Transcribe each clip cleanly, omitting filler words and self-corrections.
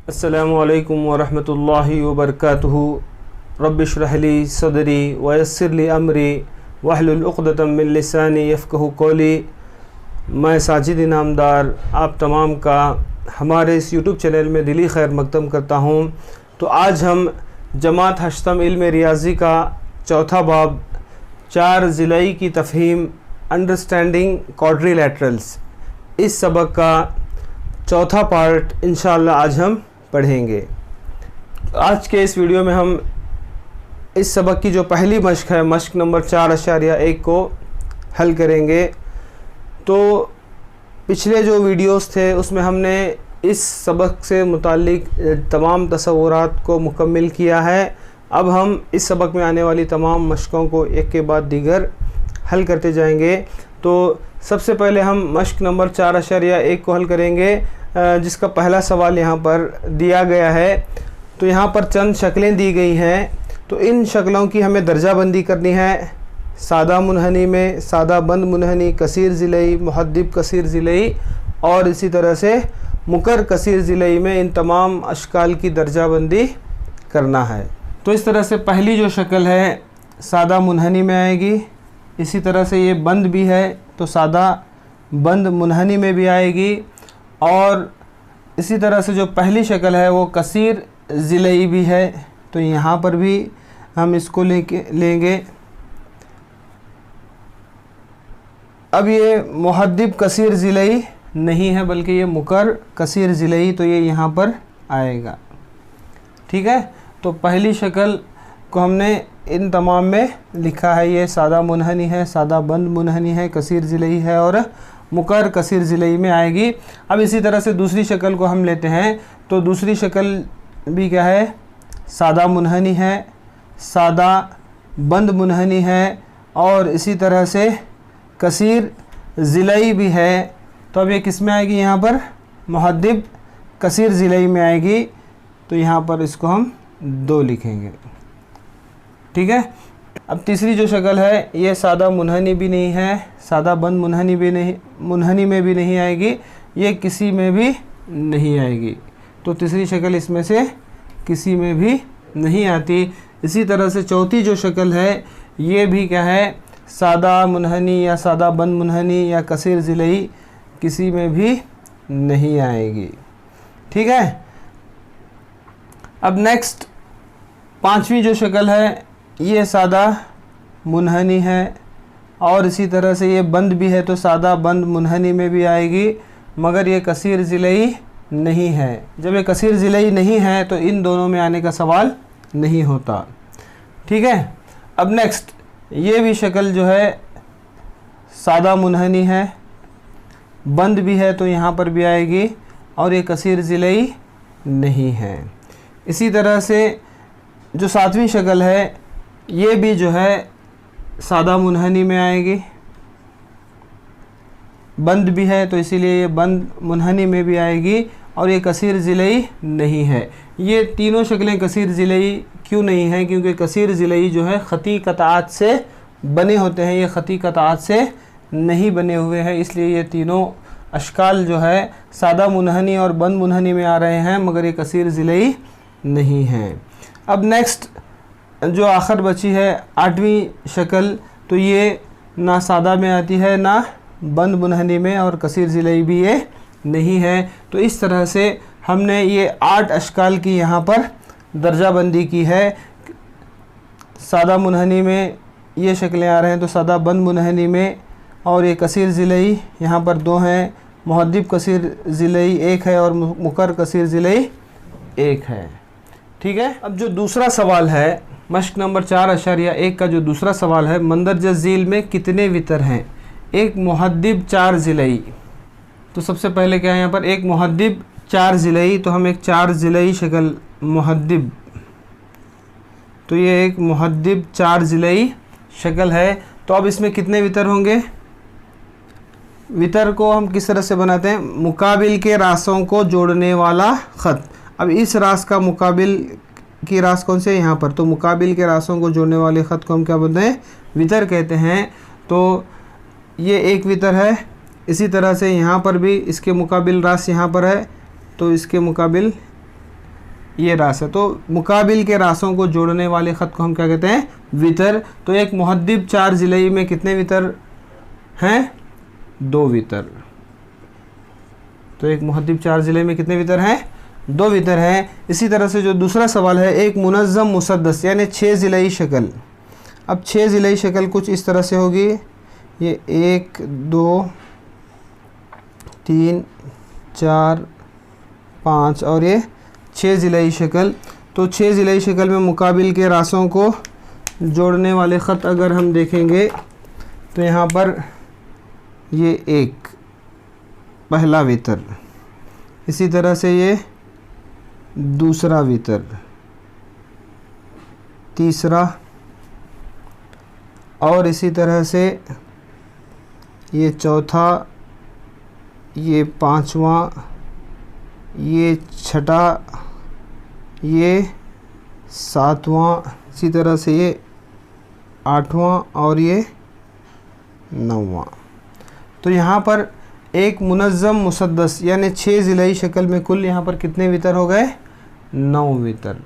अस्सलामुअलैकुम वरहमतुल्लाहि वबरकातुहू। रब्बिश्रह ली सदरी वयस्सिर ली अमरी वहलुल उक़दतम मिन लिसानी यफ़क़हू क़ौली। मैं साजिद इनामदार आप तमाम का हमारे इस यूट्यूब चैनल में दिली खैर मक़दम करता हूँ। तो आज हम जमात हश्तम इल्म रियाज़ी का चौथा बाब 4 ज़िलाई की तफ़हीम अंडरस्टैंडिंग क्वाड्रिलैटरल्स, इस सबक का चौथा पार्ट इंशाअल्लाह आज हम पढ़ेंगे। आज के इस वीडियो में हम इस सबक की जो पहली मश्क है, मश्क नंबर 4.1 को हल करेंगे। तो पिछले जो वीडियोस थे उसमें हमने इस सबक से मुताल्लिक तमाम तसव्वुरात को मुकम्मिल किया है। अब हम इस सबक में आने वाली तमाम मश्कों को एक के बाद दीगर हल करते जाएंगे। तो सबसे पहले हम मश्क नंबर 4.1 को हल करेंगे, जिसका पहला सवाल यहाँ पर दिया गया है। तो यहाँ पर चंद शक्लें दी गई हैं, तो इन शक्लों की हमें दर्जाबंदी करनी है। सादा मुनहनी में सादा बंद मुनहनी, कसीर ज़िलई, मुहद्दिब कसीर ज़िलई और इसी तरह से मुकर कसीर ज़िलई में इन तमाम अशकाल की दर्जाबंदी करना है। तो इस तरह से पहली जो शक्ल है सादा मुनहनी में आएगी। इसी तरह से ये बंद भी है तो सादा बंद मुनहनी में भी आएगी। और इसी तरह से जो पहली शक्ल है वो कसीर ज़िलई भी है, तो यहाँ पर भी हम इसको लेंगे। अब ये मुहद्दिब कसीर ज़िलई नहीं है बल्कि ये मुकर कसीर ज़िलई, तो ये यहाँ पर आएगा। ठीक है, तो पहली शक्ल को हमने इन तमाम में लिखा है। ये सादा मुनहनी है, सादा बंद मुनहनी है, कसीर ज़िलई है और मुकर कसीर ज़िलई में आएगी। अब इसी तरह से दूसरी शक्ल को हम लेते हैं। तो दूसरी शक्ल भी क्या है, सादा मुनहनी है, सादा बंद मुनहनी है और इसी तरह से कसीर ज़िलई भी है। तो अब ये किस में आएगी, यहाँ पर मुहद्दिब कसीर ज़िलई में आएगी। तो यहाँ पर इसको हम 2 लिखेंगे। ठीक है, अब तीसरी जो शक्ल है ये सादा मुनहनी भी नहीं है, सादा बंद मुनहनी भी नहीं, मुनहनी में भी नहीं आएगी, ये किसी में भी नहीं आएगी। तो तीसरी शक्ल इसमें से किसी में भी नहीं आती। इसी तरह से चौथी जो शक्ल है ये भी क्या है, सादा मुनहनी या सादा बंद मुनहनी या कसीर ज़िलई, किसी में भी नहीं आएगी। ठीक है, अब नेक्स्ट पांचवी जो शक्ल है ये सादा मुनहनी है और इसी तरह से ये बंद भी है, तो सादा बंद मुनहनी में भी आएगी, मगर ये कसीर ज़िलई नहीं है। जब ये कसीर ज़िलई नहीं है तो इन दोनों में आने का सवाल नहीं होता। ठीक है, अब नेक्स्ट ये भी शक्ल जो है सादा मुनहनी है, बंद भी है तो यहाँ पर भी आएगी और ये कसीर ज़िलई नहीं है। इसी तरह से जो सातवीं शक्ल है ये भी जो है सादा मुनहनी में आएगी, बंद भी है तो इसीलिए ये बंद मुनहनी में भी आएगी और ये कसीर ज़िलई नहीं है। ये तीनों शक्लें कसीर ज़िलई क्यों नहीं हैं, क्योंकि कसीर ज़िलई जो है ख़ती क़ताअत से बने होते हैं, ये ख़ती क़ताअत से नहीं बने हुए हैं, इसलिए ये तीनों अशकाल जो है सादा मुनहनी और बंद मुनहनी में आ रहे हैं, मगर ये कसीर ज़िलई नहीं हैं। अब नेक्स्ट जो आखिर बची है 8वीं शक्ल, तो ये ना सादा में आती है ना बंद मुनहनी में और कसीर ज़िलई भी ये नहीं है। तो इस तरह से हमने ये 8 अशकाल की यहाँ पर दर्जाबंदी की है। सादा मुनहनी में ये शक्लें आ रहे हैं तो सादा बंद मुनहनी में, और ये कसीर ज़िलई यहाँ पर 2 हैं, मुहद्दिब कसीर ज़िलई 1 है और मुकर कसीर ज़िलई 1 है। ठीक है, अब जो दूसरा सवाल है मश्क नंबर 4.1 का जो दूसरा सवाल है, मंदरज झील में कितने वितर हैं? एक मुहद्दिब 4 ज़िलई। तो सबसे पहले क्या है यहाँ पर, एक मुहद्दिब 4 ज़िलई, तो हम एक 4 ज़िलई शक्ल मुहद्दिब, तो ये एक मुहद्दिब 4 ज़िलई शक्ल है। तो अब इसमें कितने वितर होंगे? वितर को हम किस तरह से बनाते हैं, मुकाबिल के रासों को जोड़ने वाला ख़त। अब इस रास का मुकाबिल की रास कौन से, यहाँ पर, तो मुकाबिल के रासों को जोड़ने वाले ख़त को हम क्या बोलते हैं, वितर कहते हैं। तो ये एक वितर है। इसी तरह से यहाँ पर भी इसके मुकाबिल रास यहाँ पर है, तो इसके मुकाबिल ये रास है। तो मुकाबिल के रासों को जोड़ने वाले ख़त को हम क्या कहते हैं? वितर। तो एक मुहद्दिब 4 ज़िलई में कितने वितर हैं? 2 वितर। तो एक मुहद्दिब 4 ज़िलई में कितने वितर हैं? 2 वितर हैं। इसी तरह से जो दूसरा सवाल है, एक मुनज़्ज़म मुसद्दस यानी 6 ज़िलई शक्ल। अब 6 ज़िलई शक्ल कुछ इस तरह से होगी, ये 1 2 3 4 5 और ये 6 ज़िलई शक्ल। तो 6 ज़िलई शक्ल में मुकाबिल के रासों को जोड़ने वाले ख़त अगर हम देखेंगे तो यहाँ पर ये 1 पहला वितर, इसी तरह से ये दूसरा वितर, तीसरा, और इसी तरह से ये चौथा, ये पांचवा, ये छठा, ये सातवां, इसी तरह से ये आठवां और ये नौवां। तो यहाँ पर एक मुनज़्ज़म मुसद्दस यानी 6 ज़िलई शक्ल में कुल यहाँ पर कितने वितर हो गए? 9 वितर।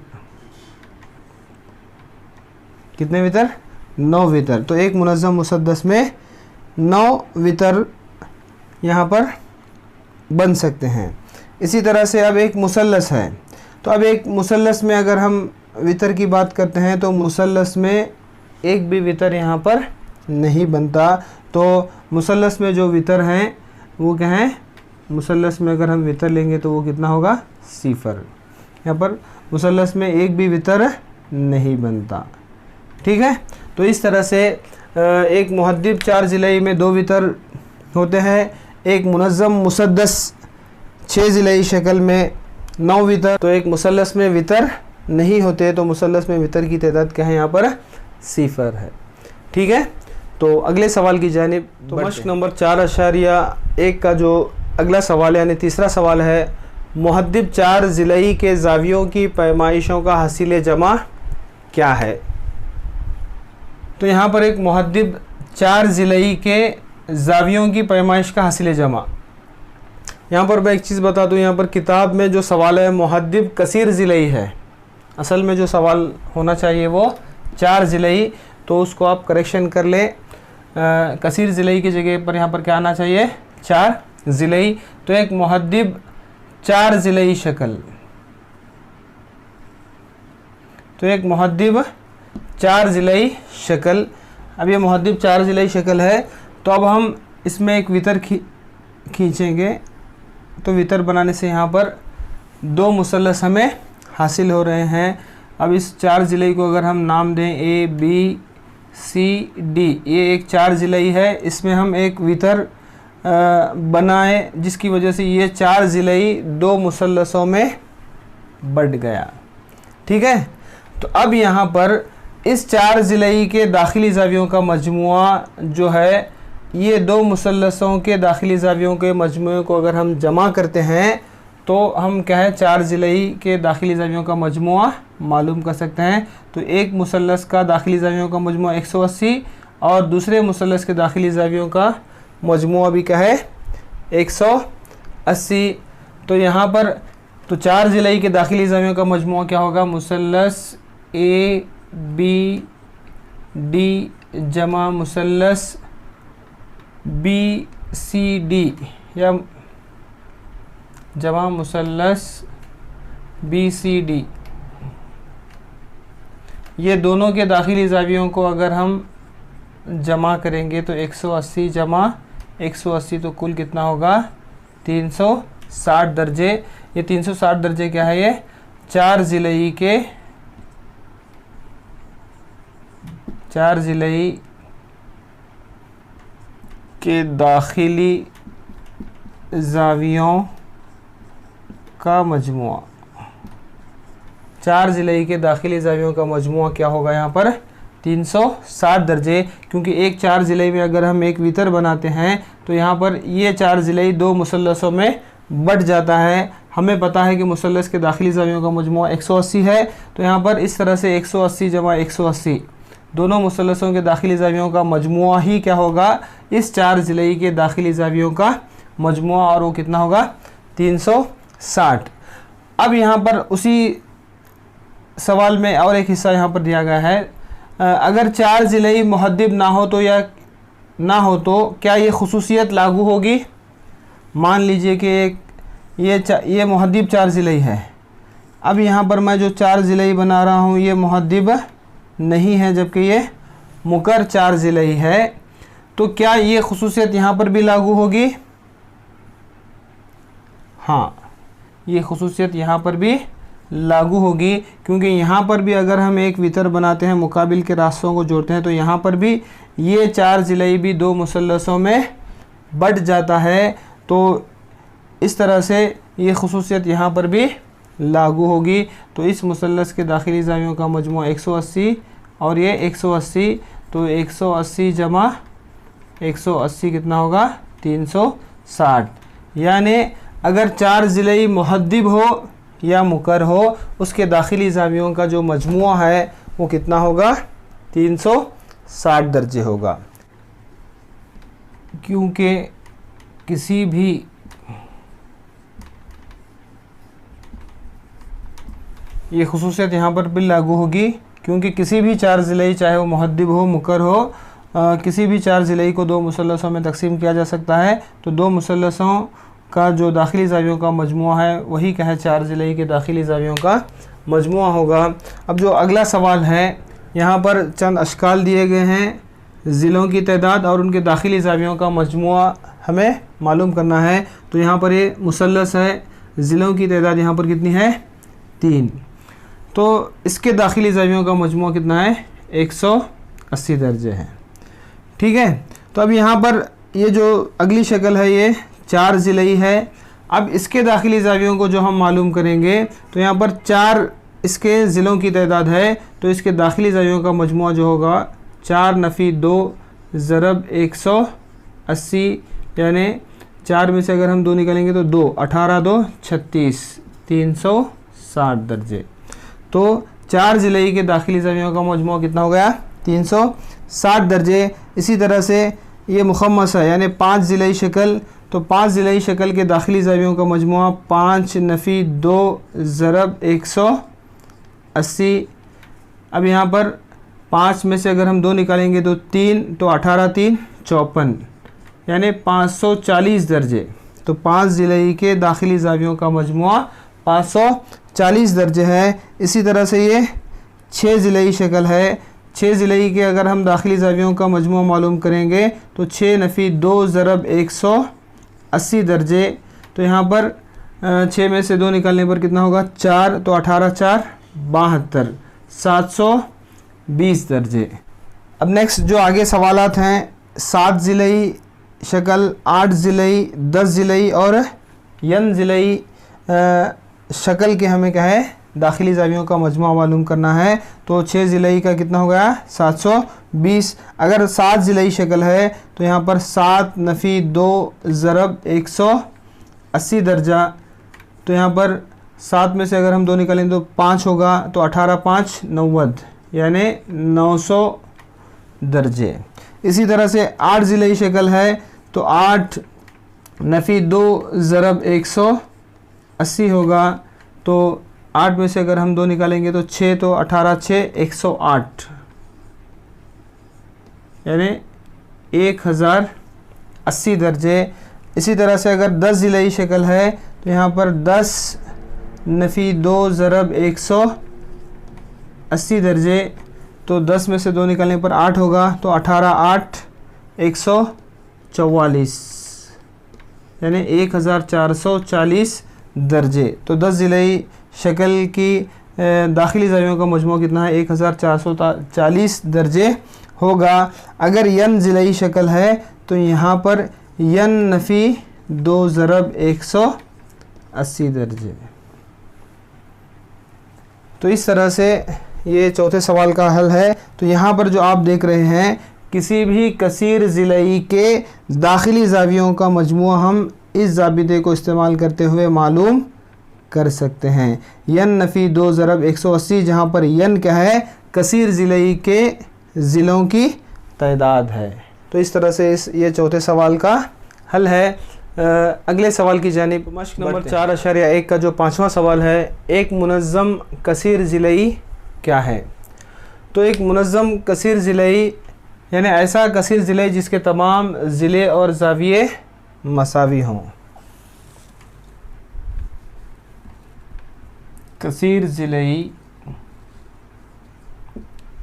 कितने वितर? 9 वितर। तो एक मुनज़्ज़म मुसद्दस में 9 वितर यहाँ पर बन सकते हैं। इसी तरह से अब एक मुसल्लस है। तो अब एक मुसल्लस में अगर हम वितर की बात करते हैं तो मुसल्लस में एक भी वितर यहाँ पर नहीं बनता। तो मुसल्लस में जो वितर हैं वो क्या हैं? मुसल्लस में अगर हम वितर लेंगे तो वो कितना होगा? 0। यहाँ पर मुसल्लस में एक भी वितर नहीं बनता। ठीक है। तो इस तरह से एक मुहद्दिब 4 ज़िलई में 2 वितर होते हैं। एक मुनज़्ज़म मुसद्दस 6 ज़िलई शक्ल में 9 वितर। तो एक मुसल्लस में वितर नहीं होते, तो मुसल्लस में वितर की तादाद क्या है? यहाँ पर 0 है। ठीक है। तो अगले सवाल की जानिब तो मश्क नंबर 4.1 का जो अगला सवाल है यानी तीसरा सवाल है, मुहद्दिब 4 ज़िलई के ज़ावियों की पैमाइशों का हासिल जमा क्या है? तो यहाँ पर एक मुहद्दिब 4 ज़िलई के ज़ावियों की पैमाइश का हासिल जमा। यहाँ पर मैं एक चीज़ बता दूँ, यहाँ पर किताब में जो सवाल है मुहद्दिब कसीर ज़िलई है। असल में जो सवाल होना चाहिए वो 4 ज़िलई, तो उसको आप करेक्शन कर लें। कसीर ज़िलई की जगह पर यहाँ पर क्या आना चाहिए? 4 ज़िलई। तो एक मुहद्दिब 4 ज़िलई शक्ल, तो एक मुहद्दिब 4 ज़िलई शक्ल। अब ये मुहद्दिब 4 ज़िलई शक्ल है, तो अब हम इसमें एक वितर खींचेंगे। तो वितर बनाने से यहाँ पर 2 मुसल्लस हमें हासिल हो रहे हैं। अब इस 4 ज़िलई को अगर हम नाम दें A B C D, ये एक 4 ज़िलई है, इसमें हम एक वितर बनाए जिसकी वजह से ये 4 ज़िलई 2 मुसल्लसों में बढ़ गया। ठीक है। तो अब यहाँ पर इस 4 ज़िलई के दाखिली ज़ावियों का मजमुआ जो है, ये 2 मुसल्लसों के दाखिली ज़ावियों के मजमुए को अगर हम जमा करते हैं तो हम क्या है? 4 ज़िलई के दाखिली ज़ावियों का मजमुआ मालूम कर सकते हैं। तो एक मुसल्लस का दाखिली ज़ावियों का मजमुआ 180 और दूसरे मुसल्लस के दाखिली ज़ावियों का मजमुआ भी क्या है? 180। तो यहाँ पर तो 4 ज़िलई के दाखिली ज़ावियों का मजमुआ क्या होगा? मुसल्लस A B D जमा मुसल्लस B C D या जमा मुसल्लस B C D। ये दोनों के दाखिली ज़ावियों को अगर हम जमा करेंगे तो 180 जमा 180 तो कुल कितना होगा? 360 दर्जे। ये 360 दर्जे क्या है? ये 4 ज़िलई के दाखिली ज़ावियों का मजमुआ। 4 ज़िलई के दाखिली ज़ावियों का मजमुआ क्या होगा? यहाँ पर 360 दर्जे। क्योंकि एक 4 ज़िलई में अगर हम एक वितर बनाते हैं तो यहाँ पर ये 4 ज़िलई 2 मुसल्लसों में बढ़ जाता है। हमें पता है कि मुसल्लस के दाखिली ज़ावियों का मजमुआ 180 है। तो यहाँ पर इस तरह से 180 जमा 180 दोनों मुसल्लसों के दाखिली ज़ावियों का मजमुआ ही क्या होगा? इस 4 ज़िलई के दाखिली ज़ावियों का मजमुआ, और वो कितना होगा? 360। अब यहाँ पर उसी सवाल में और एक हिस्सा यहाँ पर दिया गया है, अगर 4 ज़िलई मुहद्दिब ना हो तो या ना हो तो क्या ये खुसूसियत लागू होगी। मान लीजिए कि ये मुहद्दिब 4 ज़िलई है। अब यहाँ पर मैं जो 4 ज़िलई बना रहा हूँ ये मुहद्दिब नहीं है, जबकि ये मुकर 4 ज़िलई है, तो क्या ये खुसूसियत यहाँ पर भी लागू होगी। हाँ, ये खुसूसियत यहाँ पर भी लागू होगी, क्योंकि यहाँ पर भी अगर हम एक वितर बनाते हैं, मुकाबिल के रास्तों को जोड़ते हैं, तो यहाँ पर भी ये 4 ज़िलई भी 2 मुसल्लसों में बट जाता है। तो इस तरह से ये खुसूसियत यहाँ पर भी लागू होगी। तो इस मुसल्लस के दाखिली ज़ावियों का मजमूआ 180 और ये 180, तो 180 जमा 180 कितना होगा 360। यानी अगर 4 ज़िलई मुहद्दिब हो या मुकर हो, उसके दाखिली ज़ावियों का जो मजमूआ है वो कितना होगा 360 दर्जे होगा। क्योंकि किसी भी ये खुसूसियत यहाँ पर भी लागू होगी, क्योंकि किसी भी 4 ज़िलई, चाहे वो मुहद्दिब हो मुकर हो, किसी भी 4 ज़िलई को 2 मुसल्लसों में तकसीम किया जा सकता है। तो 2 मुसल्लसों का जो दाखिली ज़ावियों का मजमूआ है वही क्या है 4 ज़िलई के दाखिली ज़ावियों का मजमूआ होगा। अब जो अगला सवाल है, यहाँ पर चंद अशकाल दिए गए हैं, ज़िलों की तादाद और उनके दाखिली ज़ावियों का मजमूआ हमें मालूम करना है। तो यहाँ पर ये मुसल्लस है, ज़िलों की तादाद यहाँ पर कितनी है 3, तो इसके दाखिली ज़ावियों का मजमूआ कितना है 180 दर्जे है। ठीक है, तो अब यहाँ पर ये जो अगली शक्ल है ये 4 ज़िलई है। अब इसके दाखिली ज़ावियों को जो हम मालूम करेंगे, तो यहाँ पर 4 इसके ज़िलों की तादाद है, तो इसके दाखिली ज़ावियों का मजमूआ जो होगा 4 नफ़ी 2 ज़रब 180, यानी 4 में से अगर हम 2 निकालेंगे तो 2, 18 2 36, 360 दर्जे। तो 4 ज़िलई के दाखिली ज़ावियों का मजमूआ कितना हो गया 360 दर्जे। इसी तरह से ये मुखम्मस है, यानी 5 ज़िलई शक्ल, तो 5 ज़िलई शक्ल के दाखिली ज़ावियों का मजमूआ 5 नफ़ी 2 ज़रब 180। अब यहाँ पर 5 में से अगर हम 2 निकालेंगे तो 3, तो 18 3 54, यानी 540 दर्जे। तो 5 ज़िलई के दाखिली ज़ावियों का मजमूआ 540 दर्जे है। इसी तरह से ये 6 ज़िलई शक्ल है, 6 ज़िलई के अगर हम दाखिली ज़ावियों का मजमूआ मालूम करेंगे तो 6 नफ़ी 2 ज़रब 180 दर्जे। तो यहाँ पर 6 में से 2 निकालने पर कितना होगा 4, तो 18 4 72, 720 दर्जे। अब नेक्स्ट जो आगे सवालात हैं, 7 ज़िलई शक्ल, 8 ज़िलई, 10 ज़िलई और यन ज़िलई शक्ल के हमें क्या है दाखिली ज़ावियों का मजमूआ मालूम करना है। तो 6 ज़िलई का कितना हो गया 720। अगर 7 ज़िलई शक्ल है तो यहाँ पर 7 नफ़ी 2 ज़रब 180 दर्जा। तो यहाँ पर 7 में से अगर हम 2 निकालें तो 5 होगा, तो 18 5 90, यानी 900 दर्जे। इसी तरह से 8 ज़िलई शक्ल है, तो 8 नफ़ी 2 ज़रब 180 होगा, तो 8 में से अगर हम 2 निकालेंगे तो 6, तो 18 6 108, यानी 1080 दर्जे। इसी तरह से अगर 10 ज़िलई शक्ल है तो यहाँ पर 10 नफ़ी 2 ज़रब 180 दर्जे। तो 10 में से 2 निकालने पर 8 होगा, तो 18 8 144, यानी 1440 दर्जे। तो 10 ज़िलई शक्ल की दाखिली ज़ावियों का मजमूआ कितना है 1440 दर्जे होगा। अगर यन ज़िलई शक्ल है तो यहाँ पर यन नफ़ी 2 ज़रब 180 दर्जे। तो इस तरह से ये चौथे सवाल का हल है। तो यहाँ पर जो आप देख रहे हैं, किसी भी कसीर ज़िलई के दाखिली ज़ावियों का मजमूआ हम इस ज़ाबिते को इस्तेमाल करते हुए मालूम कर सकते हैं। यन नफ़ी 2 ज़रब 180, जहाँ पर यन क्या है कसीर ज़िलई के ज़िलों की तादाद है। तो इस तरह से ये चौथे सवाल का हल है। अगले सवाल की जानिब मश्क नंबर 4.1 का जो 5वां सवाल है, एक मुनज़्ज़म कसीर ज़िलई क्या है? तो एक मुनज़्ज़म कसीर ज़िलई यानी ऐसा कसीर ज़िलई जिसके तमाम ज़िले और ज़ाविये मसावी हों। कसीर ज़िलई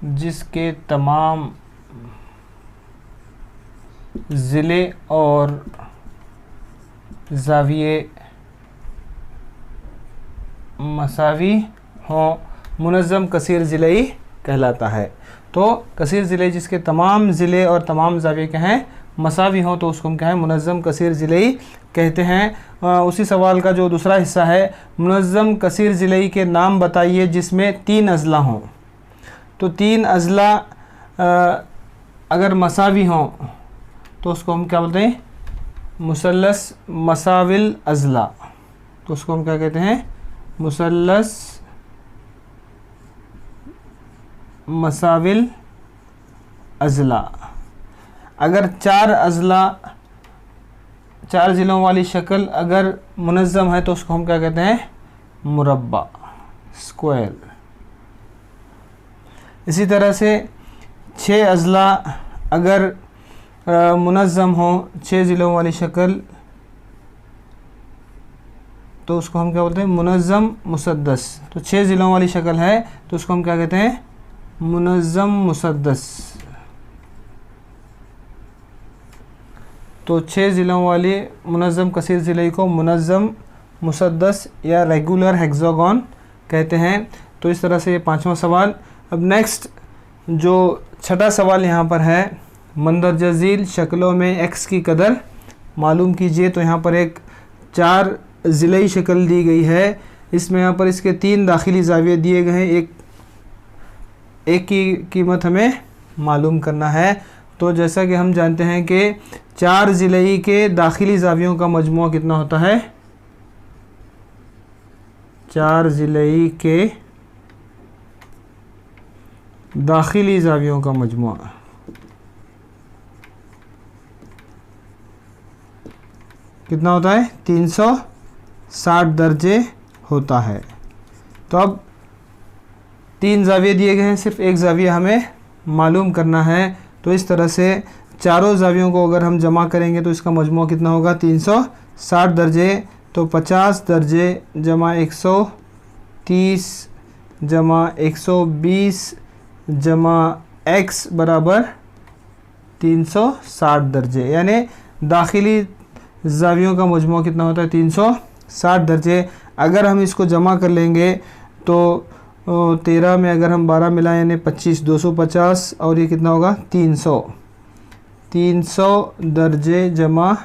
जिसके तमाम ज़िले और ज़ाविये मसावी हों, मुनज़्ज़म कसीर ज़िलई कहलाता है। तो कसीर ज़िलई जिसके तमाम ज़िले और तमाम ज़ाविये क्या हैं, मसावी हों, तो उसको हम क्या है, मुनज़्ज़म कसीर ज़िलई कहते हैं। उसी सवाल का जो दूसरा हिस्सा है, मुनज़्ज़म कसीर ज़िलई के नाम बताइए जिसमें 3 अज़ला हों। तो 3 अज़ला अगर मसावी हों तो उसको हम क्या बोलते हैं, मुसल्लस मसाविल अज़ला। तो उसको हम क्या कहते हैं, मुसल्लस मसाविल अज़ला। अगर 4 अज़ला 4 ज़िलों वाली शक्ल अगर मुनज़्ज़म है तो उसको हम क्या कहते हैं, मुरब्बा, स्क्वायर। इसी तरह से 6 अज़ला अगर मुनज़्ज़म हो 6 ज़िलों वाली शक्ल तो उसको हम क्या बोलते हैं, मुनज़्ज़म मुसद्दस। तो 6 ज़िलों वाली शक्ल है तो उसको हम क्या कहते हैं, मुनज़्ज़म मुसद्दस। तो 6 ज़िलों वाली मुनज़्ज़म कसीर ज़िलई को मुनज़्ज़म मुसद्दस या रेगुलर हेक्सागोन कहते हैं। तो इस तरह से ये 5वां सवाल। अब नेक्स्ट जो 6ठा सवाल यहाँ पर है, मंदरजा झील शक्लों में x की कदर मालूम कीजिए। तो यहाँ पर एक 4 ज़िलई शक्ल दी गई है, इसमें यहाँ पर इसके 3 दाखिली ज़ाविये दिए गए हैं, एक की कीमत हमें मालूम करना है। तो जैसा कि हम जानते हैं कि 4 ज़िलई के दाखिली ज़ावियों का मजमुआ कितना होता है, 4 ज़िलई के दाखिली ज़ावियों का मजमुआ कितना होता है, 360 दर्जे होता है। तो अब 3 ज़ाविये दिए गए हैं, सिर्फ एक ज़ाविया हमें मालूम करना है। तो इस तरह से चारों ज़ावियों को अगर हम जमा करेंगे तो इसका मजमुआ कितना होगा, 360 दर्जे। तो 50 दर्जे जमा 130 जमा 120 जमा x बराबर 360 दर्जे, यानी दाखिली ज़ावियों का मजमुआ कितना होता है, 360 दर्जे। अगर हम इसको जमा कर लेंगे तो 13 में अगर हम 12 मिलाएं यानी 25, 250 और ये कितना होगा, 300 दर्जे जमा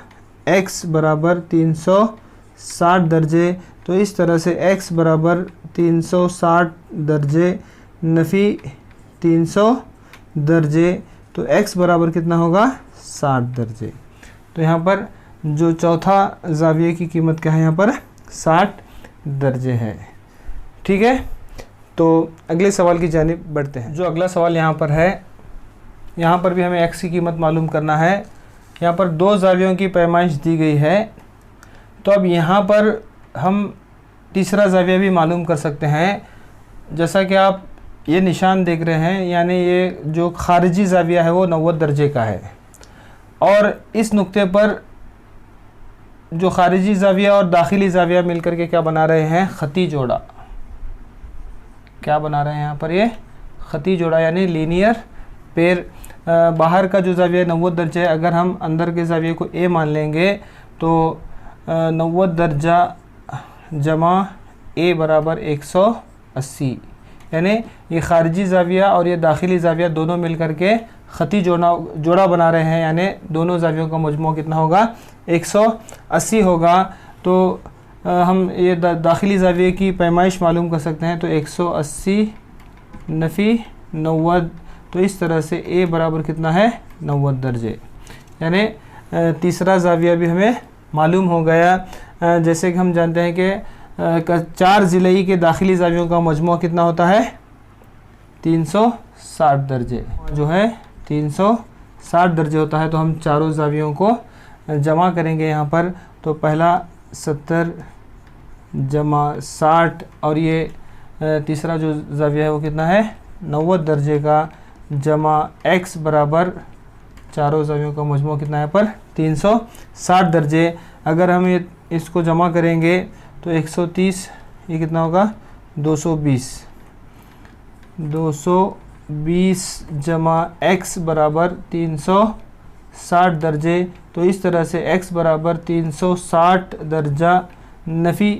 x बराबर 360 दर्जे। तो इस तरह से x बराबर 360 दर्जे नफ़ी 300 दर्जे, तो x बराबर कितना होगा, 60 दर्जे। तो यहाँ पर जो चौथा ज़ाविये की कीमत क्या है, यहाँ पर 60 दर्जे है। ठीक है, तो अगले सवाल की जानिब बढ़ते हैं। जो अगला सवाल यहाँ पर है, यहाँ पर भी हमें x की कीमत मालूम करना है। यहाँ पर 2 ज़ावियों की पैमाइश दी गई है। तो अब यहाँ पर हम तीसरा ज़ाविया भी मालूम कर सकते हैं। जैसा कि आप ये निशान देख रहे हैं, यानी ये जो खारिजी ज़ाविया है वो 90 दर्जे का है, और इस नुक्ते पर जो खारिजी ज़ाविया और दाखिली ज़ाविया मिलकर के क्या बना रहे हैं, ख़ती जोड़ा। क्या बना रहे हैं यहाँ पर, ये ख़ती जोड़ा यानी लीनियर पेयर। बाहर का जो ज़ाविया 90 दर्जे है, अगर हम अंदर के ज़ाविये को a मान लेंगे तो 90 दर्जा जमा a बराबर 180, यानी ये खारिजी ज़ाविया और ये दाखिली ज़ाविया दोनों मिलकर के ख़ती जोड़ा बना रहे हैं, यानी दोनों ज़ावियों का मजमू कितना होगा, 180 होगा। तो हम ये दाखिली ज़ाविये की पैमाइश मालूम कर सकते हैं। तो 180 नफ़ी 90, तो इस तरह से a बराबर कितना है, 90 दर्जे, यानी तीसरा ज़ाविया भी हमें मालूम हो गया। जैसे कि हम जानते हैं कि 4 ज़िलई के दाखिली ज़ावियों का मजमू कितना होता है, 360 दर्जे जो है 360 दर्जे होता है। तो हम चारों ज़ावियों को जमा करेंगे यहाँ पर, तो पहला 70 जमा 60 और ये तीसरा जो ज़ाविया है वो कितना है 90 दर्जे का जमा x बराबर चारों ज़ावियों का मजमू कितना है पर 360 दर्जे। अगर हम ये इसको जमा करेंगे तो 130 ये कितना होगा 220 जमा x बराबर 360 दर्जे। तो इस तरह से x बराबर 360 दर्जा नफ़ी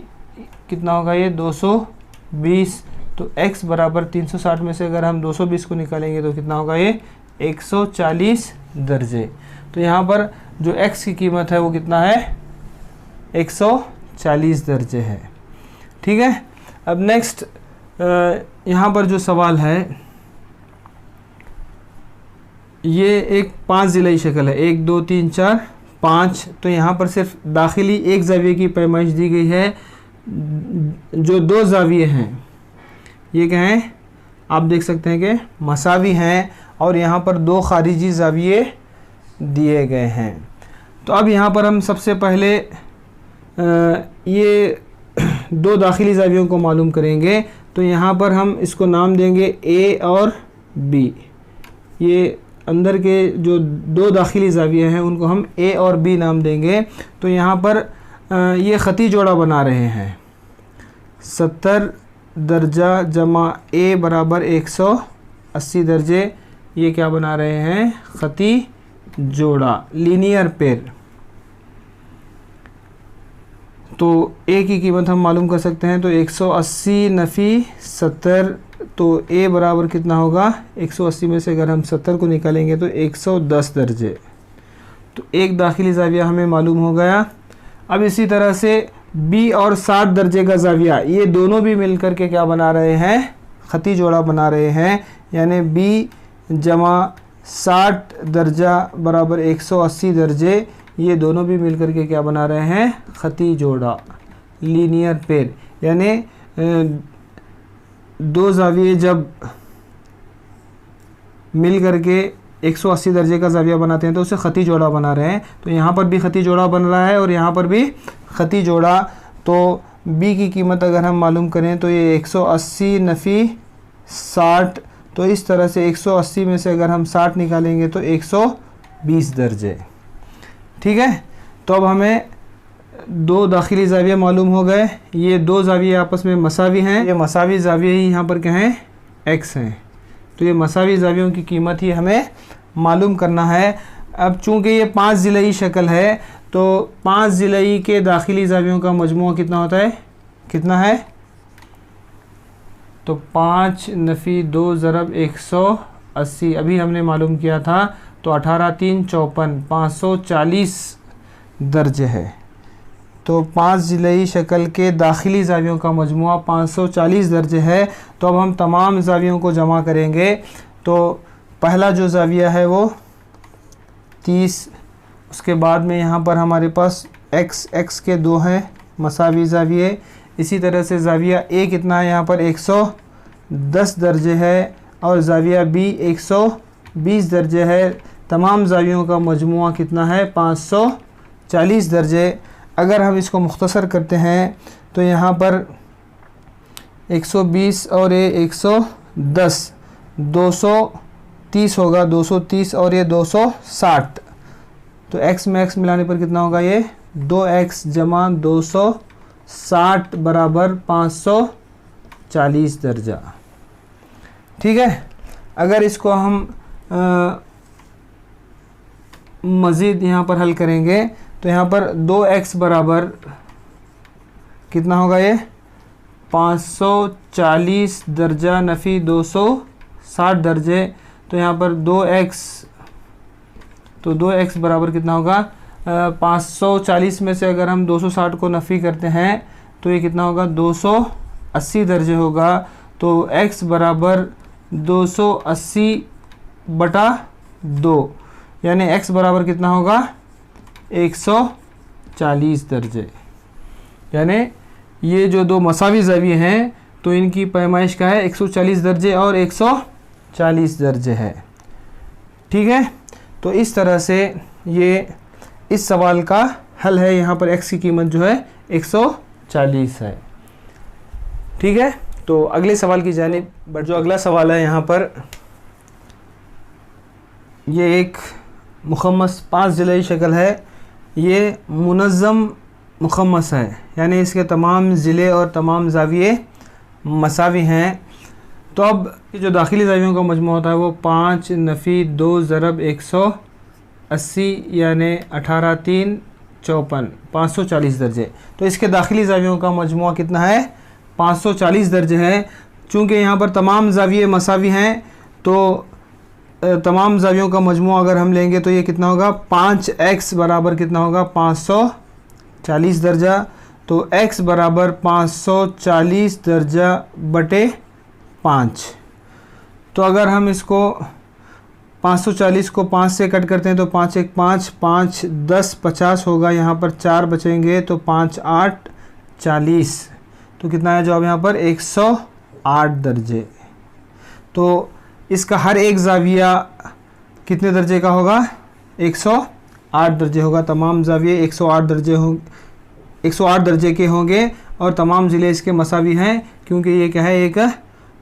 कितना होगा ये 220। तो x बराबर 360 में से अगर हम 220 को निकालेंगे तो कितना होगा ये 140 दर्जे। तो यहाँ पर जो x की कीमत है वो कितना है 140 दर्जे है। ठीक है। अब नेक्स्ट यहाँ पर जो सवाल है ये एक 5 ज़िलाई शक्ल है, 1 2 3 4 5। तो यहाँ पर सिर्फ दाखिली एक ज़ाविये की पैमाइश दी गई है। जो दो ज़ाविये हैं ये क्या हैं आप देख सकते हैं कि मसावी हैं और यहाँ पर दो खारिजी ज़ाविये दिए गए हैं। तो अब यहाँ पर हम सबसे पहले ये दो दाखिली ज़ावियों को मालूम करेंगे। तो यहाँ पर हम इसको नाम देंगे A और B। ये अंदर के जो दो दाखिली ज़ाविये हैं उनको हम A और B नाम देंगे। तो यहाँ पर ये ख़ती जोड़ा बना रहे हैं 70 दर्जा जमा A बराबर 180 दर्जे। ये क्या बना रहे हैं ख़ती जोड़ा लीनियर पेयर। तो A की कीमत हम मालूम कर सकते हैं। तो 180 नफ़ी 70 तो A बराबर कितना होगा 180 में से अगर हम 70 को निकालेंगे तो 110 दर्जे। तो एक दाखिली ज़ाविया हमें मालूम हो गया। अब इसी तरह से B और 60 दर्जे का ज़ाविया ये दोनों भी मिलकर के क्या बना रहे हैं ख़ती जोड़ा बना रहे हैं। यानी B जमा 60 दर्जा बराबर 180 दर्जे। ये दोनों भी मिलकर के क्या बना रहे हैं ख़ती जोड़ा लीनियर पेयर। यानी दो ज़ाविये जब मिल करके 180 दर्जे का ज़ाविया बनाते हैं तो उसे ख़ती जोड़ा बना रहे हैं। तो यहाँ पर भी ख़ती जोड़ा बन रहा है और यहाँ पर भी ख़ती जोड़ा। तो B की कीमत अगर हम मालूम करें तो ये 180 नफ़ी 60। तो इस तरह से 180 में से अगर हम 60 निकालेंगे तो 120 दर्जे। ठीक है। तो अब हमें दो दाखिली ज़ाविया मालूम हो गए। ये दो ज़ाविये आपस में मसावी हैं। ये मसावी ज़ाविये ही यहाँ पर क्या हैं x हैं। तो ये मसावी ज़ावियों की कीमत ही हमें मालूम करना है। अब चूँकि ये 5 ज़िलाई शक्ल है तो 5 ज़िलाई के दाखिली ज़ावियों का मजमूआ कितना होता है कितना है। तो 5 नफ़ी 2 ज़रब 180 अभी हमने मालूम किया था। तो 18 3 54 540 दर्जे है। तो 5 ज़िलाई शक्ल के दाखिली ज़ावियों का मजमूआ 540 दर्जे है। तो अब हम तमाम ज़ावियों को जमा करेंगे। तो पहला जो ज़ाविया है वो 30। उसके बाद में यहाँ पर हमारे पास x के दो हैं मसावी ज़ाविये। इसी तरह से ज़ाविया A कितना है यहाँ पर 110 दर्जे है और ज़ाविया B 120 दर्जे है। तमाम ज़ावियों का मजमूआ कितना है 540 दर्जे। अगर हम इसको मुख्तसर करते हैं तो यहाँ पर 120 और ये 110 230 होगा 230 और ये 260। तो x में x मिलाने पर कितना होगा ये 2x जमा 260 बराबर 540 दर्जा। ठीक है। अगर इसको हम मज़ीद यहाँ पर हल करेंगे तो यहाँ पर 2x बराबर कितना होगा ये 540 दर्जा नफ़ी 260 दर्जे। तो यहाँ पर 2x बराबर कितना होगा 540 में से अगर हम 260 को नफ़ी करते हैं तो ये कितना होगा 280 दर्जे होगा। तो x बराबर 280 बटा 2 यानी x बराबर कितना होगा 140 दर्जे। यानी ये जो दो मसावी ज़ाविये हैं तो इनकी पैमाइश का है 140 दर्जे और 140 दर्जे है। ठीक है। तो इस तरह से ये इस सवाल का हल है, यहाँ पर x की कीमत जो है 140 है। ठीक है, तो अगले सवाल की जानिब बढ़। जो अगला सवाल है यहाँ पर, ये एक मुखम्मस 5 ज़िलाई शक्ल है। ये मुनज़्ज़म मुखम्मस है, यानी इसके तमाम ज़िले और तमाम ज़ाविये मसावी हैं। तो अब जो दाखिली ज़ावियों का मजमू होता है वो 5 नफ़ी 2 ज़रब 180 यानी 18 3 54 540 दर्जे। तो इसके दाखिली ज़ावियों का मजमू कितना है? 540 दर्जे है। चूँकि यहाँ पर तमाम ज़ाविये मसावी हैं तो तमाम ज़ावियों का मजमू अगर हम लेंगे तो ये कितना होगा? 5x बराबर कितना होगा? 540 दर्जा। तो x बराबर 540 दर्जा बटे 5। तो अगर हम इसको 540 को 5 से कट करते हैं तो 5 1 5 5 10 50 होगा। यहाँ पर 4 बचेंगे तो 5 8 40। तो कितना है जवाब यहाँ पर? 108 दर्जे। तो इसका हर एक ज़ाविया कितने दर्जे का होगा? 108 दर्जे होगा। तमाम ज़ाविये 108 दर्जे के होंगे और तमाम ज़िले इसके मसावी हैं, क्योंकि ये क्या है? एक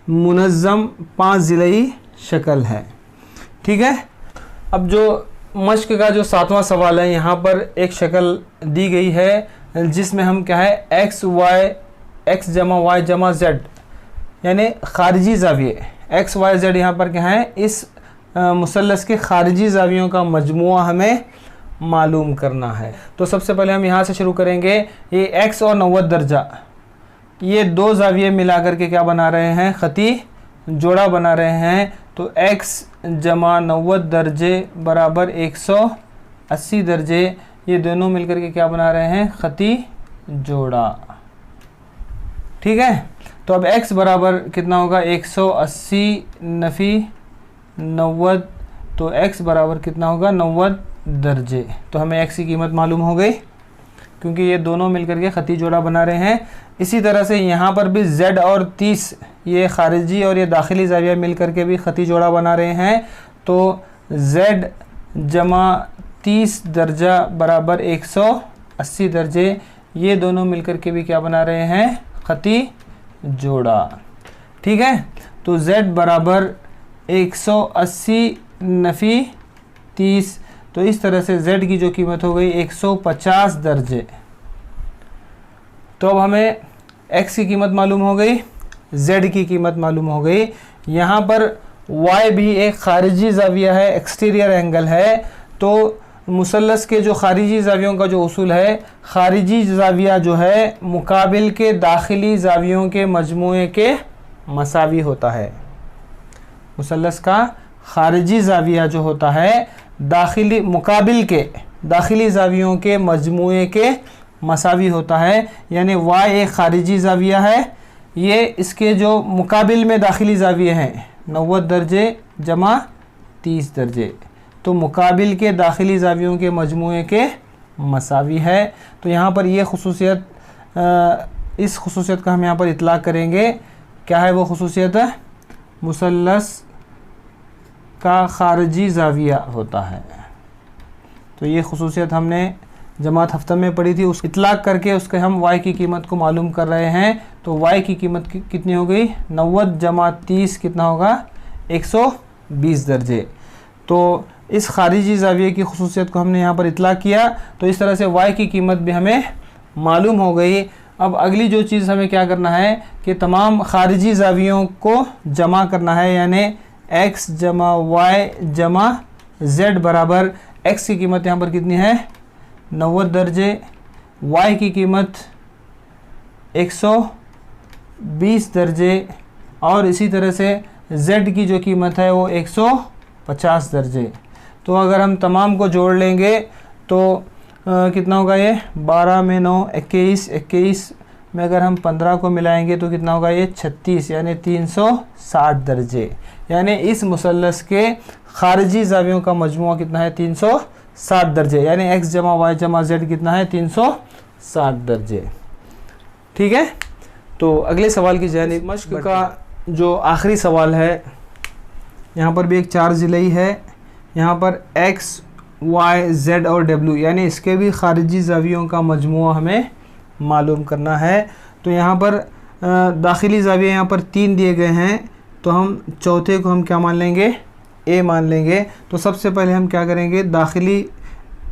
मुनज़्ज़म 5 ज़िलाई शक्ल है। ठीक है, अब जो मश्क का जो 7वां सवाल है, यहाँ पर एक शक्ल दी गई है जिसमें हम क्या है? x जमा y जमा z यानी ख़ारिजी ज़ाविये x y z यहाँ पर क्या है? इस मुसल्लस के ख़ारिजी ज़ावियों का मजमुआ हमें मालूम करना है। तो सबसे पहले हम यहाँ से शुरू करेंगे। ये x और 90 दर्जा, ये दो ज़ाविये मिला करके क्या बना रहे हैं? ख़ती जोड़ा बना रहे हैं। तो x जमा 90 दर्जे बराबर 180 दर्जे, ये दोनों मिलकर के क्या बना रहे हैं? ख़ती जोड़ा। ठीक है, तो अब x बराबर कितना होगा? 180 नफ़ी 90, तो x बराबर कितना होगा? 90 दर्जे। तो हमें x की कीमत मालूम हो गई, क्योंकि ये दोनों मिलकर के ख़ती जोड़ा बना रहे हैं। इसी तरह से यहाँ पर भी z और 30, ये ख़ारिजी और ये दाखिली ज़ाविया मिलकर के भी ख़ती जोड़ा बना रहे हैं। तो z जमा 30 दर्जा बराबर 180 दर्जे, ये दोनों मिलकर के भी क्या बना रहे हैं? ख़ती जोड़ा। ठीक है, तो z बराबर 180 नफ़ी 30, तो इस तरह से z की जो कीमत हो गई 150 दर्जे। तो अब हमें x की कीमत मालूम हो गई, z की कीमत मालूम हो गई। यहाँ पर y भी एक ख़ारिजी ज़ाविया है, एक्सटीरियर एंगल है। तो मुसल्लस के जो ख़ारिजी ज़ावियों का जो उसूल है, ख़ारिजी ज़ाविया जो है मुकाबिल के दाखिली ज़ावियों के मजमूए के मसावी होता है। मुसल्लस का ख़ारिजी ज़ाविया जो होता है दाखिली मुकाबिल के दाखिली ज़ावियों के मजमूए के मसावी होता है। यानी y एक ख़ारिजी ज़ाविया है, ये इसके जो मुकाबिल में दाखिली ज़ाविये हैं 90 दर्जे जमा 30 दर्जे, तो मुकाबिल के दाखिली ज़ावियों के मजमूए के मसावी है। तो यहाँ पर ये खुसूसियत, इस खुसूसियत का हम यहाँ पर इतलाक़ करेंगे। क्या है वो खुसूसियत? मुसल्लस का ख़ारिजी ज़ाविया होता है। तो ये खुसूसियत हमने जमात हफ्ता में पढ़ी थी, उस इतलाक़ करके उसके हम y की कीमत को मालूम कर रहे हैं। तो y की कीमत कितनी हो गई? 90 जमा 30 कितना होगा? 120 दर्जे। तो इस ख़ारिजी ज़ाविये की खुसूसियत को हमने यहाँ पर इतलाक़ किया। तो इस तरह से y की कीमत भी हमें मालूम हो गई। अब अगली जो चीज़ हमें क्या करना है कि तमाम ख़ारिजी ज़ावियों को जमा करना है, यानी x जमा y जमा z बराबर x की कीमत यहाँ पर कितनी है? 90 दर्जे, y की कीमत 120 दर्जे, और इसी तरह से z की जो कीमत है वो 150 दर्जे। तो अगर हम तमाम को जोड़ लेंगे तो कितना होगा? ये 12 में 9 21, 21 में अगर हम 15 को मिलाएंगे तो कितना होगा? ये 36 यानी 360 दर्जे। यानी इस मुसल्लस के ख़ारिजी ज़ावियों का मजमुआ कितना है? 360 दर्जे। यानी x जमा y जमा z कितना है? 360 दर्जे। ठीक है, तो अगले सवाल की जानिब। मश्क का जो आखिरी सवाल है, यहाँ पर भी एक 4 ज़िलाई है। यहाँ पर x वाई, जेड और डब्ल्यू, यानी इसके भी खारिजी ज़ावियों का मजमूआ हमें मालूम करना है। तो यहाँ पर दाखिली ज़ाविया यहाँ पर 3 दिए गए हैं, तो हम चौथे को हम क्या मान लेंगे, ए मान लेंगे। तो सबसे पहले हम क्या करेंगे, दाखिली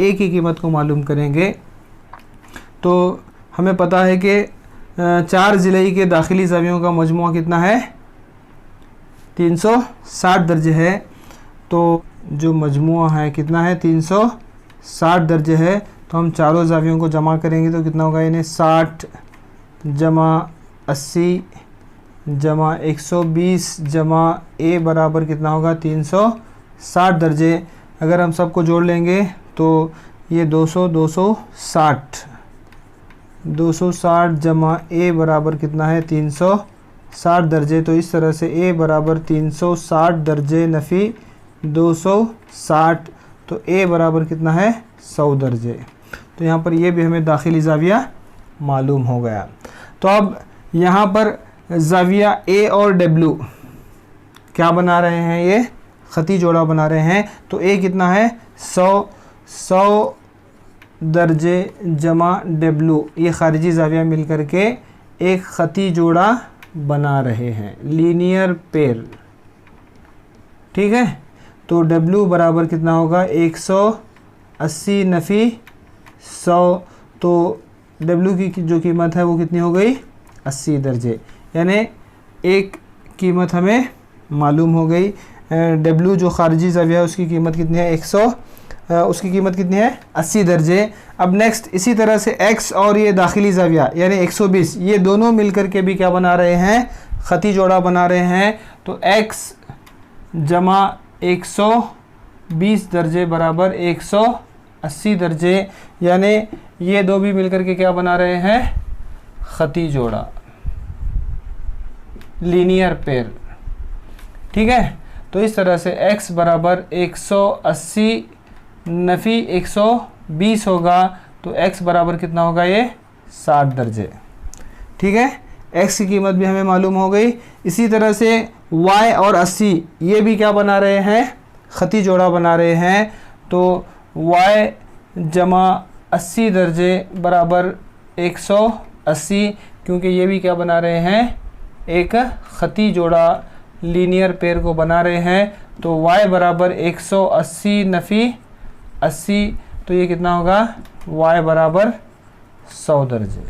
ए की कीमत को मालूम करेंगे। तो हमें पता है कि 4 ज़िले के दाखिली ज़ावियों का मजमूआ कितना है, 360 दर्जे है। तो जो मजमूआ है कितना है, 360 दर्जे है। तो हम चारों ज़ावियों को जमा करेंगे तो कितना होगा, यानी 60 जमा 80 जमा 120 जमा ए बराबर कितना होगा, 360 दर्जे। अगर हम सबको जोड़ लेंगे तो ये 260 जमा ए बराबर कितना है, 360 दर्जे। तो इस तरह से ए बराबर 360 दर्जे नफ़ी 260, तो ए बराबर कितना है, 100 दर्जे। तो यहाँ पर ये भी हमें दाखिली ज़ाविया मालूम हो गया। तो अब यहाँ पर ज़ाविया ए और डब्ल्यू क्या बना रहे हैं, ये ख़ती जोड़ा बना रहे हैं। तो ए कितना है, 100 दर्जे जमा डब्ल्यू, ये खारिजी ज़ाविया मिल कर के एक ख़ती जोड़ा बना रहे हैं, लीनियर पेयर, ठीक है। तो डब्ल्यू बराबर कितना होगा, 180 नफ़ी 100। तो डब्ल्यू की जो कीमत है वो कितनी हो गई, 80 दर्जे, यानी एक कीमत हमें मालूम हो गई। डब्ल्यू जो खारिजी ज़ाविया है उसकी कीमत कितनी है, 80 दर्जे। अब नेक्स्ट इसी तरह से एक्स और ये दाखिली ज़ाविया यानी 120, ये दोनों मिलकर के भी क्या बना रहे हैं, ख़ती जोड़ा बना रहे हैं। तो एक्स जमा 120 दर्जे बराबर 180 दर्जे, यानी ये दो भी मिलकर के क्या बना रहे हैं, ख़ती जोड़ा, लीनियर पेयर, ठीक है। तो इस तरह से x बराबर 180 नफ़ी 120 होगा, तो x बराबर कितना होगा, ये 60 दर्जे, ठीक है। x की कीमत भी हमें मालूम हो गई। इसी तरह से y और 80 ये भी क्या बना रहे हैं, ख़ती जोड़ा बना रहे हैं। तो y जमा 80 दर्जे बराबर 180, क्योंकि ये भी क्या बना रहे हैं, एक ख़ती जोड़ा लीनियर पेयर को बना रहे हैं। तो y बराबर 180 नफ़ी 80, तो ये कितना होगा, y बराबर 100 दर्जे,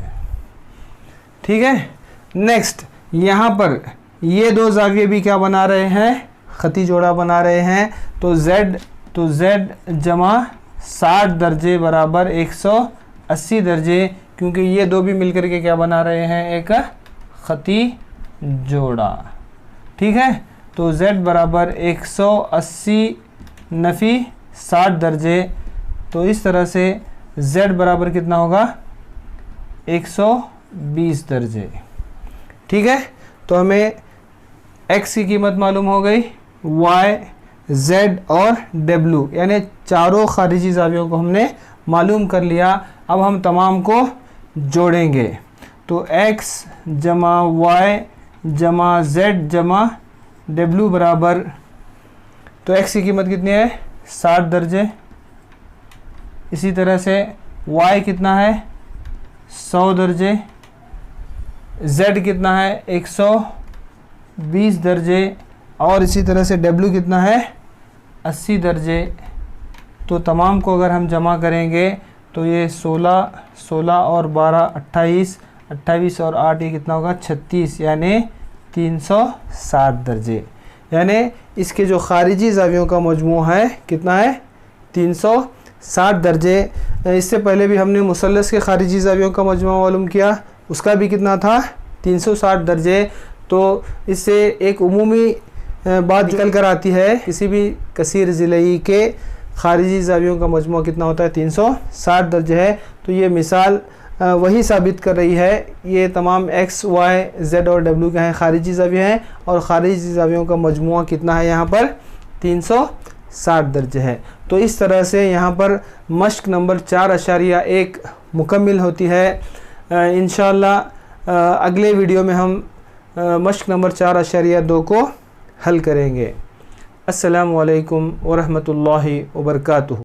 ठीक है। नेक्स्ट यहाँ पर ये दो ज़ाविये भी क्या बना रहे हैं, ख़ती जोड़ा बना रहे हैं। तो z जमा 60 दर्जे बराबर 180 दर्जे, क्योंकि ये दो भी मिलकर के क्या बना रहे हैं, एक ख़ती जोड़ा, ठीक है। तो z बराबर 180 नफ़ी 60 दर्जे। तो इस तरह से z बराबर कितना होगा, 120 दर्जे, ठीक है। तो हमें x की कीमत मालूम हो गई, y, z और w, यानी चारों खारिजी ज़ावियों को हमने मालूम कर लिया। अब हम तमाम को जोड़ेंगे। तो x जमा y जमा z जमा w बराबर, तो x की कीमत कितनी है, 60 दर्जे। इसी तरह से y कितना है, 100 दर्जे। z कितना है, 120 दर्जे। और इसी तरह से w कितना है, 80 दर्जे। तो तमाम को अगर हम जमा करेंगे तो ये 16 और 12 28 और 8 ये कितना होगा, 36, यानी 360 दर्जे। यानी इसके जो खारिजी ज़ावियों का मजमू है कितना है, 360 दर्जे। इससे पहले भी हमने मुसल्लस के खारिजी ज़ावियों का मजमू मालूम किया, उसका भी कितना था, 360 दर्जे। तो इससे एक उमूमी बात निकल कर आती है, किसी भी कसीर ज़िलई के खारिजी ज़ावियों का मजमू कितना होता है, 360 दर्जे है। तो ये मिसाल वही साबित कर रही है, ये तमाम x, y, z और w के हैं खारिजी ज़ाविये हैं, और खारिजी ज़ावियों का मजमू कितना है यहाँ पर, 360 दर्जे है। तो इस तरह से यहाँ पर मश्क नंबर 4.1 मुकम्मिल होती है। इंशाअल्लाह अगले वीडियो में हम मश्क नंबर 4.2 को हल करेंगे। अस्सलामु अलैकुम व रहमतुल्लाहि व बरकातुहू।